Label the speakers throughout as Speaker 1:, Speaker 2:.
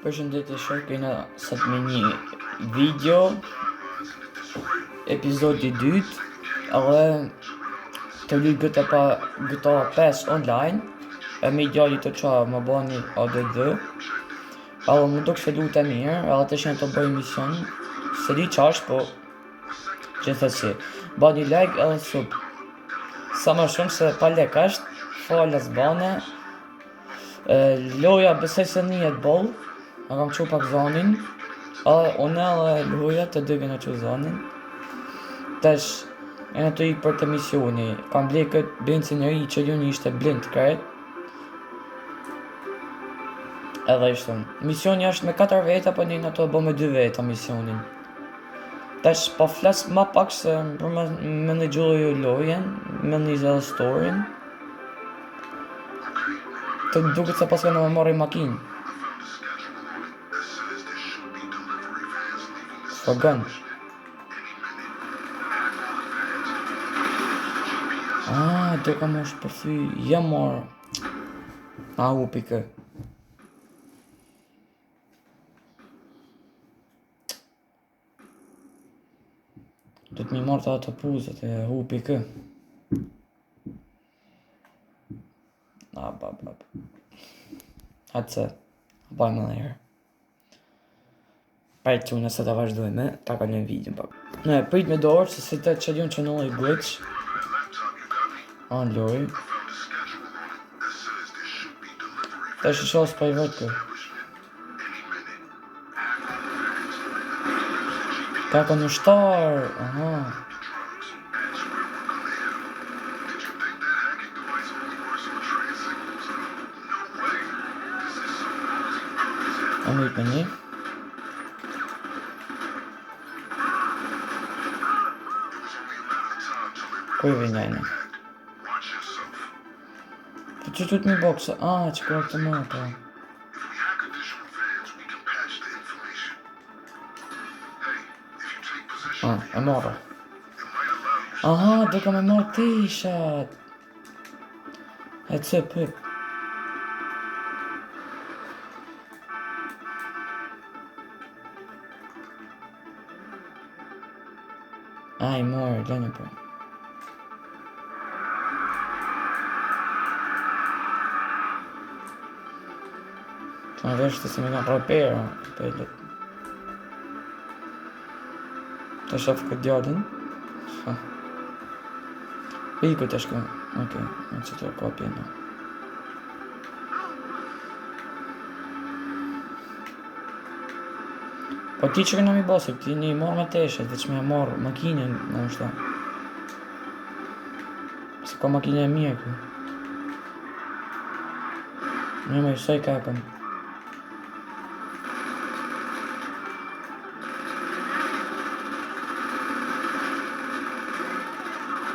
Speaker 1: Përshëndetje shoh, kena sot me një video epizodi 2 edhe të luj GTA 5 online e me djali të qa më bani ADD edhe më duk se luta mirë edhe të shenë të bëj mision se di qash po gjithësësi bani like edhe sub sa më shumë se pa lek ashtë falas bane loja besoj se njët boll a kam qu pak zonin edhe une edhe loja të dy kena qu zonin tash e në të ikë për të misioni kam blej këtë benzineri që ljuni ishte blind krejt edhe ishte misioni është me 4 veta po një në të bo me 2 veta misionin tash po flas ma pak se për me në gjullu ju lojen me në izë edhe storyn të duket se pas këna me marri makin Fagan do ka më shpërthy jam marë u pike do të mi marrë të atë puzët e u pike atë se bajmë në herë pa e që nëse të vazhdojme ta ka një video pak ne prit me dorë se si të qëlljon që nëllë i glitch loj ta shishos pa i vetë kë ka ka në shtarë Më i për një Kuj vë njajnë Për që të të mi boksa që kërë këtë më pa e marrë do ka me marrë tishat e të pëp i marrë, lënë për që në veshtë se me nga prapera pëllet të shafë këtë djallin Iku të shko në që të kopje në po ti që këna mi bose, ti një marrë me teshet veç me marrë makinin në nështë se ka makine e mirë kë një me jësoj kakën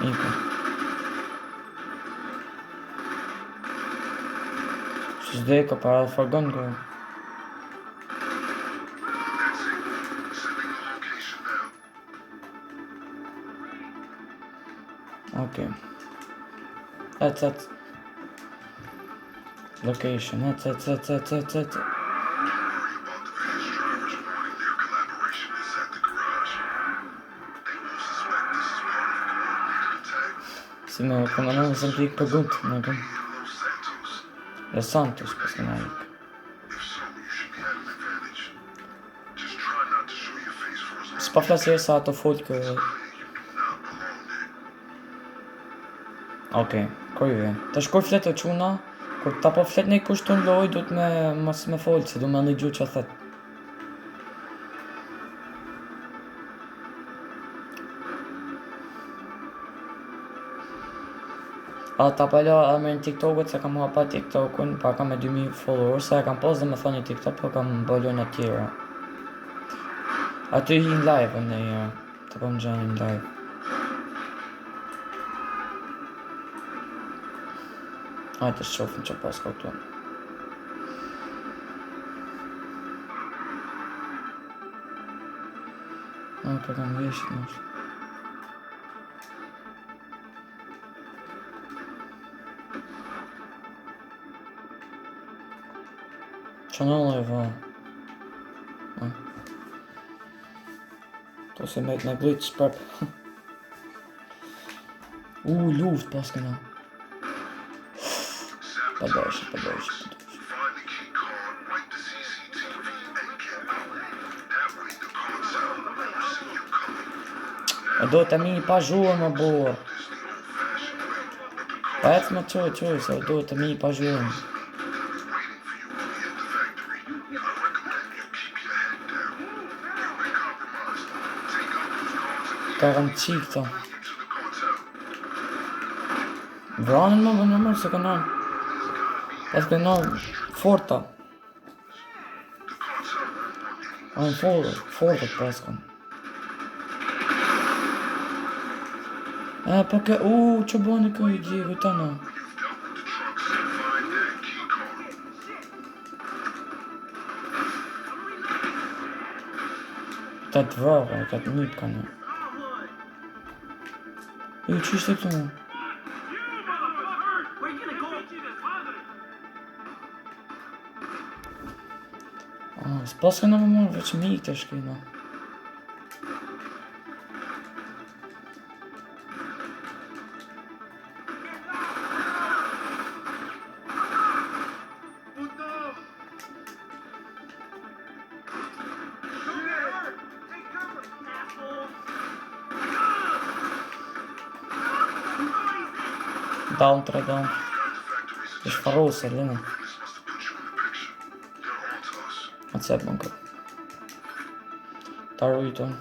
Speaker 1: Iku që zdeka para dhe fargon kë That's location. That's Si me komandan sem të ikë për gut në këm Los Santos pas këna ikë S'pa flasje sa ato folë kë kërëve të shkoj fletë të quna kur ta po fletë një kushtu në loj du të me folë se du me në gju që thët ta pala me në TikTokët se kam hapa TikTokën pa kam me 2000 followers se kam pos dhe me thonë një TikTok po kam bëllon e tjera aty hi në live në një të kom gjeni në live Hajde shofim që pas ka këtu për kam veshit nështë që në lejë To se me në glitch prap. Luft pas këna. Pa dosh. E do të mi pa zhuar më borë. Pa ecë më qoj, se do të mi pa zhuar. Ka kanë qikë ta. Vranën më vë nëmër se këna. Pas këna forta. Ajnë fortët pas këna. Pa ke, që bënë kjo I gjegë të në? Ta të vrava, ta të njipë ka në. Që ishte këtu më? S'pas ka në më morë, veç me I këtë shkina. Down 3 down. Ish farose, lene. Atë sepë më këtë. Ta rujton.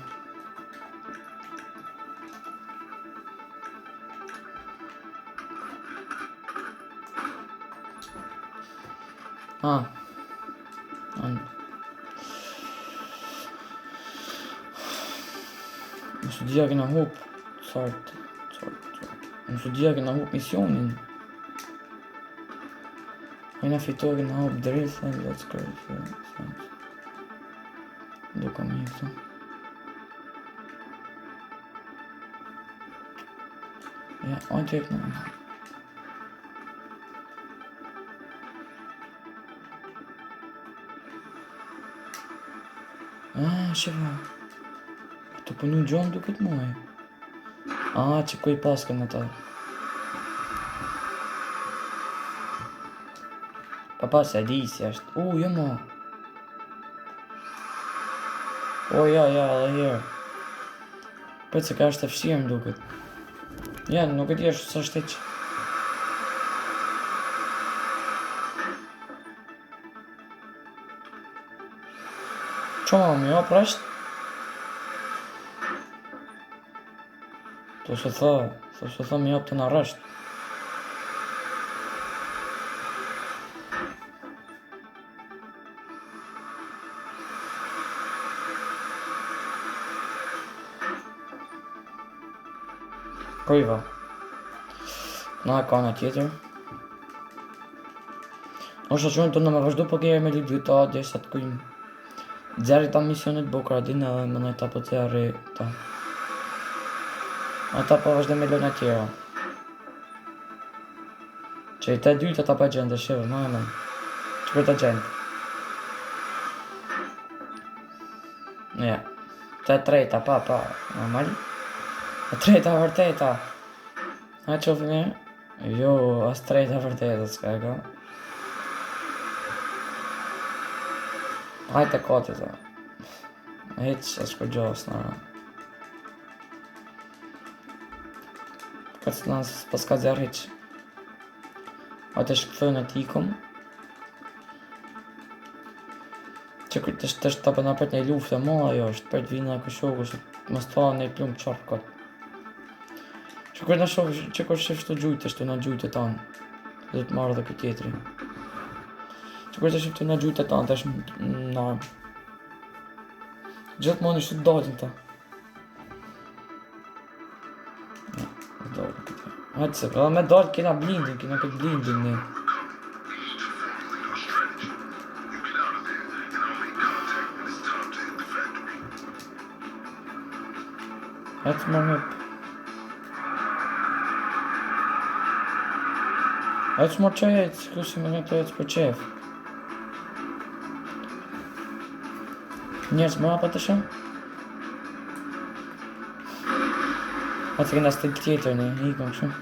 Speaker 1: Në studia këna hup. Sartë. Në studia këna hup misionin. Këna fitoj këna hup dresa, let's go. Duka me I këtu. Ja, ojnë të këna. Shëva. Të punu gjonë duket muaj. Që ku I paskën në ta. Pa se di si është. Jo mo. Ja, dhe herë. Për se ka është të fshirë më duket. Ja, nuk e di është së është eqë. Qoma më jo prashtë? To se tha më jap të në rësht. Kojva. Na ka në tjetër. Osha qënë të në me vazhdo për kjerë me lidhë ta dhe sa të kujmë. Dzeri ta misionet bukra din edhe më nëjta për të arre ta. Ata pa vazhdo me lëna tjera. Që I te dyta ta pa gjende, sheve, ma e men. Që për ta gjende. Ja. Te treta, pa, normal. Te treta vërteta. Qofi me? Jo, as treta vërteta, s'ka e ka. Hajte kote ta. Hiq, as për gjohës, nara. Këtë nësë pas ka zjarë hiq. Ate shkëthën e tikum. Që këtë është të përna për një luft e ma, ajo është për të vina këshogu, që mos të në I plumë qarë këtë. Që këtë në shofë, që këtë shifë të gjujtë, është të në gjujtë e tanë. Dhe të marrë dhe këtë tjetëri. Që këtë shifë të në gjujtë e tanë, të është në armë. Gjithë më në shtë të dojnë ta. Hajtë se, edhe me dalë kena blindin, kena këtë blindin një. Hajtë më mëp. Hajtë më që jetë, kështë me në të jetë për qef. Njerëz mrapa të shumë? Atë kena stil tjetër në ikëm shumë.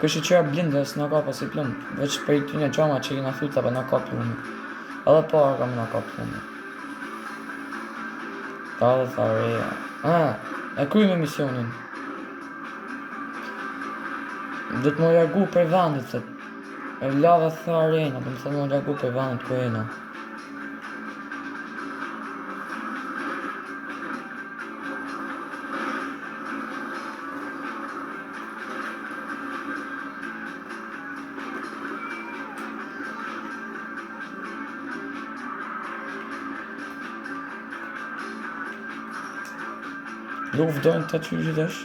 Speaker 1: Kështë qëra blindës në ka pas i plumë, veç për i tyne gjama që kena thuta pa në ka plumë. Edhe para kam në ka plumë. Ta dhe tha reja. E kryme misionin. Do të më largu për vendit, thët. E lave tha arena, do më thë më largu për vendit ku ena. Luft dojnë të që gjithësh.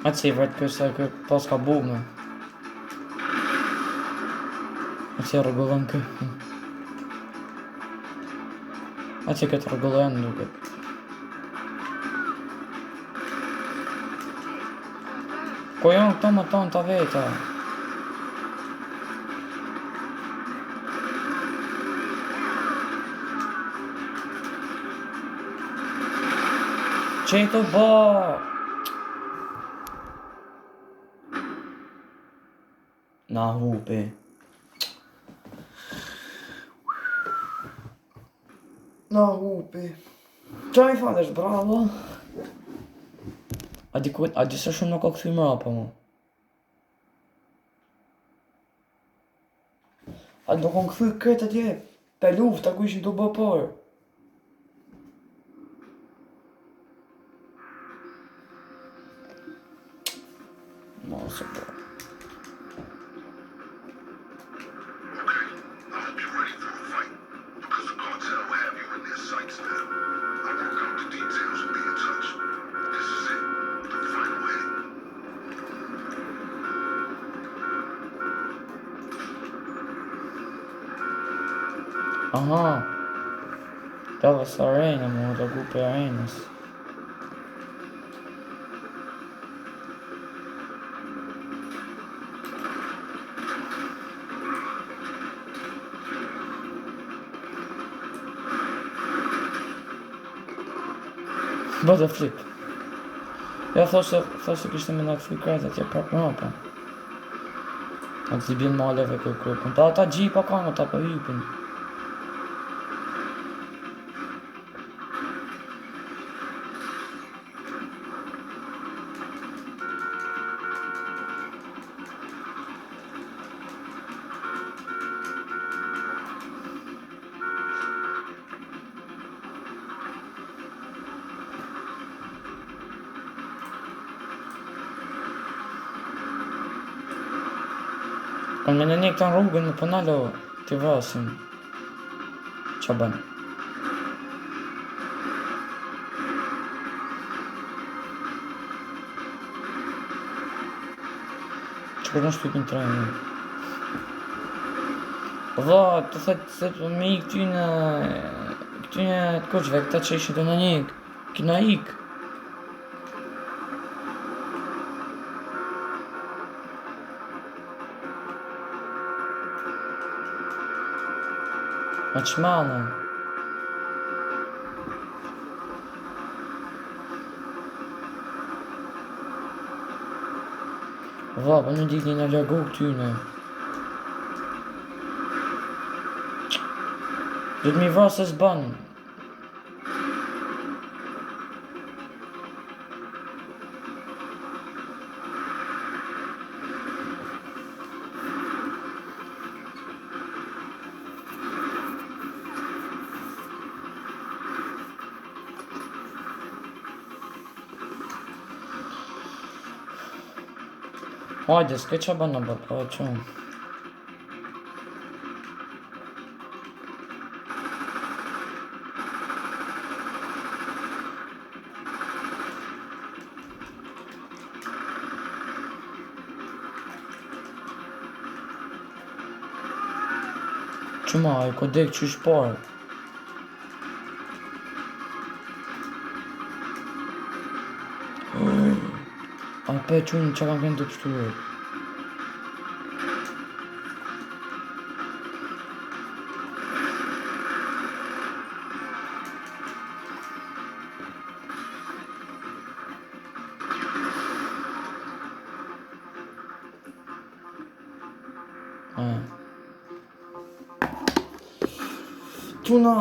Speaker 1: Atë që i vretë kërsa kër pas ka bume. Atë që i rëgullon kër. Atë që këtë rëgullon duket. Ko janë këto më tonë të veta. Që i të ba? Na hupi. Na hupi. Qa i falesh, bravo? A di se shumë nuk o këthy mrapa mu? A nuk o këthy këtë atje? Pe luft, ku ishin të bë parë? Mos e bërë. Aha. Dava së arena, mu dhe gu për arenës. Bëdhe flip. Ja thosë kishte me nga këthy krejt atje prap mrapa. A të bjen maleve kërkërkën. Pa ata gjipa ka në ta për hypin. Kanë me në një këta rrugën më pënalo të vrasin. Qa bënë? Që kërë në shtypin të rejnë? Dha, të thetë se me i këtyne të koqve, këta që ishin të në njëk, kina ikë. Ma qmane. Dha, për në ditë në lërgu këtyne. Do të mi vrasë se s'banë. Hajde, s'ke qa banë në bërë, pa qënë. Që ma, e ko dek që shparë. A pe qunë që kam kënë të pështurë. Tuna,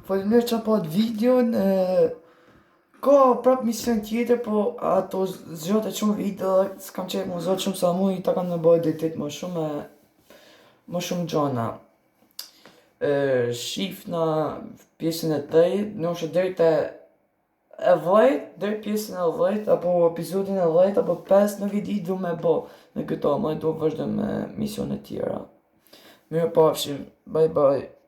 Speaker 1: faleminderit që pa atë videon, ka prap mision tjetër, po ato zgjote shumë video dhe s'kam qejf mu zot shumë sa mu i ta kam në bëjë editit më shumë gjona. Shifna pjesën e 8, nështë deri te e 10, deri pjesën e 10, apo episodin e 10, apo 5 në vidi du me bo në këto, ma du vazhdo me misione tjera. Mirë pafshim, bye bye.